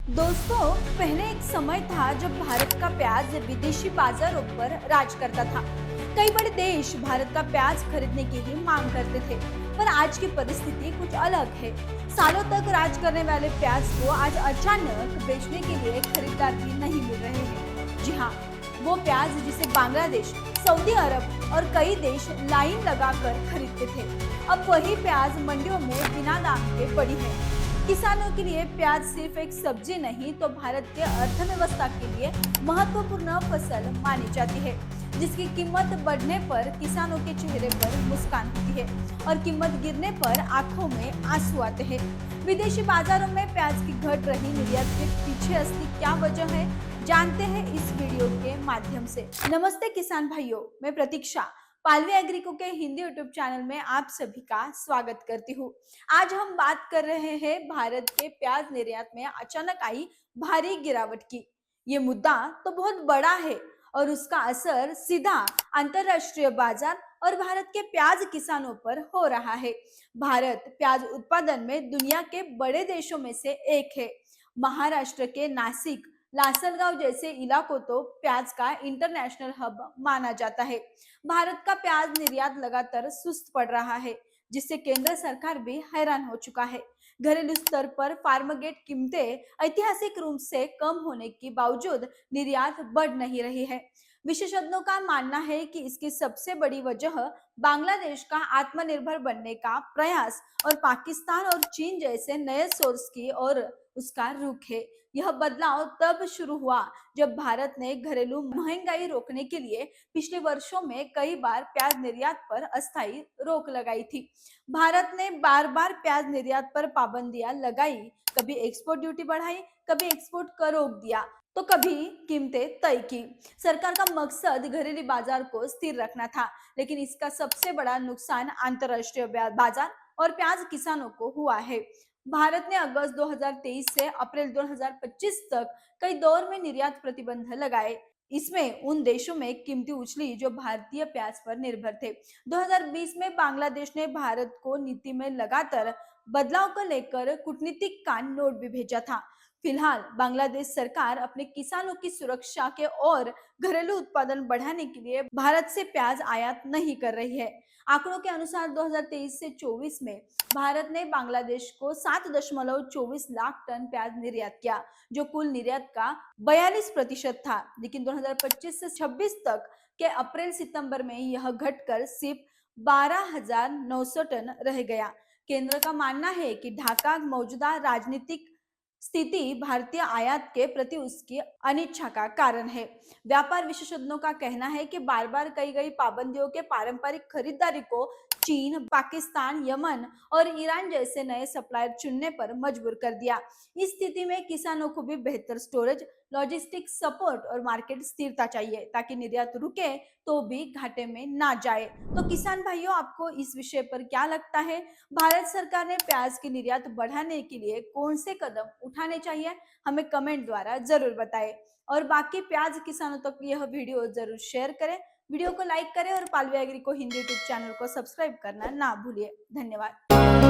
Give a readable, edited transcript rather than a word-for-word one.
दोस्तों, पहले एक समय था जब भारत का प्याज विदेशी बाजारों पर राज करता था। कई बड़े देश भारत का प्याज खरीदने की ही मांग करते थे, पर आज की परिस्थिति कुछ अलग है। सालों तक राज करने वाले प्याज को आज अचानक बेचने के लिए खरीदार भी नहीं मिल रहे हैं। जी हाँ, वो प्याज जिसे बांग्लादेश, सऊदी अरब और कई देश लाइन लगाकर खरीदते थे, अब वही प्याज मंडियों में बिना दाम के पड़ी है। किसानों के लिए प्याज सिर्फ एक सब्जी नहीं तो भारत के अर्थव्यवस्था के लिए महत्वपूर्ण फसल मानी जाती है, जिसकी कीमत बढ़ने पर किसानों के चेहरे पर मुस्कान होती है और कीमत गिरने पर आंखों में आंसू आते हैं। विदेशी बाजारों में प्याज की घट रही निर्यात के पीछे असली क्या वजह है, जानते हैं इस वीडियो के माध्यम से। नमस्ते किसान भाइयों, मैं प्रतीक्षा पालवी एग्रीको के हिंदी यूट्यूब चैनल में आप सभी का स्वागत करती हूँ। आज हम बात कर रहे हैं भारत के प्याज निर्यात में अचानक आई भारी गिरावट की। ये मुद्दा तो बहुत बड़ा है और उसका असर सीधा अंतरराष्ट्रीय बाजार और भारत के प्याज किसानों पर हो रहा है। भारत प्याज उत्पादन में दुनिया के बड़े देशों में से एक है। महाराष्ट्र के नासिक, लासलगांव जैसे इलाकों तो प्याज का इंटरनेशनल हब माना जाता है। भारत का प्याज निर्यात लगातार सुस्त पड़ रहा है, जिससे केंद्र सरकार भी हैरान हो चुका है। घरेलू स्तर पर फार्मगेट कीमतें ऐतिहासिक रूप से कम होने के बावजूद निर्यात बढ़ नहीं रही है। विशेषज्ञों का मानना है कि इसकी सबसे बड़ी वजह बांग्लादेश का आत्मनिर्भर बनने का प्रयास और पाकिस्तान और चीन जैसे नए सोर्स की और उसका रुख है। यह बदलाव तब शुरू हुआ जब भारत ने घरेलू महंगाई रोकने के लिए पिछले वर्षों में कई बार प्याज निर्यात पर अस्थायी रोक लगाई थी। भारत ने बार बार प्याज निर्यात पर पाबंदियां लगाई, कभी एक्सपोर्ट ड्यूटी बढ़ाई, कभी एक्सपोर्ट कर रोक दिया, तो कभी कीमतें तय की। सरकार का मकसद घरेलू बाजार को स्थिर रखना था, लेकिन इसका सबसे बड़ा नुकसान अंतरराष्ट्रीय बाजार और प्याज किसानों को हुआ है। भारत ने अगस्त 2023 से अप्रैल 2025 तक कई दौर में निर्यात प्रतिबंध लगाए। इसमें उन देशों में कीमतें उछली जो भारतीय प्याज पर निर्भर थे। 2020 में बांग्लादेश ने भारत को नीति में लगातार बदलाव को लेकर कूटनीतिक का नोट भी भेजा था। फिलहाल बांग्लादेश सरकार अपने किसानों की सुरक्षा के और घरेलू उत्पादन बढ़ाने के लिए भारत से प्याज आयात नहीं कर रही है। आंकड़ों के अनुसार 2023 से 24 में भारत ने बांग्लादेश को 7.24 लाख टन प्याज निर्यात किया, जो कुल निर्यात का 42% था। लेकिन 2025 से 26 तक के अप्रैल सितंबर में यह घटकर सिर्फ 12,900 टन रह गया। केंद्र का मानना है कि ढाका मौजूदा राजनीतिक स्थिति भारतीय आयात के प्रति उसकी अनिच्छा का कारण है। व्यापार विशेषज्ञों का कहना है कि बार बार कई गई पाबंदियों के पारंपरिक खरीदारी को चीन, पाकिस्तान, यमन और ईरान जैसे नए सप्लायर चुनने पर मजबूर कर दिया। इस स्थिति में किसानों को भी बेहतर स्टोरेज, लॉजिस्टिक सपोर्ट और मार्केट स्थिरता चाहिए, ताकि निर्यात रुके तो भी घाटे में ना जाए। तो किसान भाइयों, आपको इस विषय पर क्या लगता है? भारत सरकार ने प्याज की निर्यात बढ़ाने के लिए कौन से कदम उठाने चाहिए? हमें कमेंट द्वारा जरूर बताएं और बाकी प्याज किसानों तक यह वीडियो जरूर शेयर करें। वीडियो को लाइक करें और पालवी एग्री को हिंदी यूट्यूब चैनल को सब्सक्राइब करना ना भूलिए। धन्यवाद।